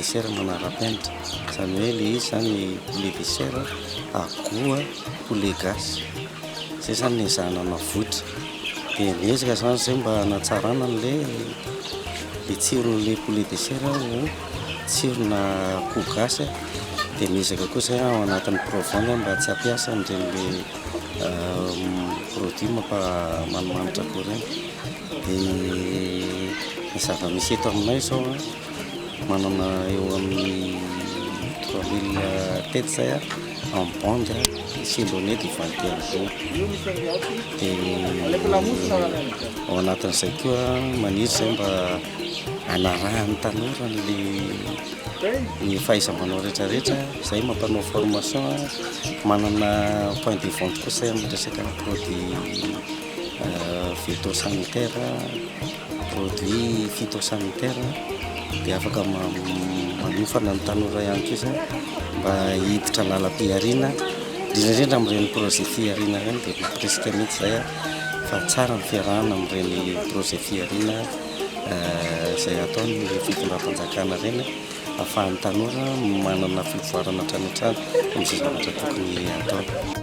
de serre manara-penitra, izany hoe le izy zany poulet de serre akoho poulet gasy, zay zany ny zahanana votra. Dia miezaka zany zay mba hanatsarana le tsiron'le poulet de serre ho tsirona akoho gasy. Dia miezaka koa zay ao anatin'ny provandy mba tsy hampiasa an'ireny produit mamanimanitra koa ireny. Dia ny zava-misy eto aminay izao manana eo amin'ny 3000 tety zay en bande silonné de 21 jours. Dia ao anatin'izay koa maniry zay mba hanarahan'ny tanora ny fahaiza-manao rehetrarehetra, izay mampanao formation manana point de vente koa zay amin'ny resaka produit phytosanitaire, produit phytosanitaire. Dia afaka manofana ny tanora ihany koa izay mba hiditra lalam-piariana, indrindra amin'ireny projet fiariana ireny. Dia mampirisika mihitsy zay fa tsara ny fiarahana amin'ireny projet fiariana izay ataony fitondram-panjakana ireny, ahafahan'ny tanora manana fivoarana hatrany amin'izay zavatra tokony atao.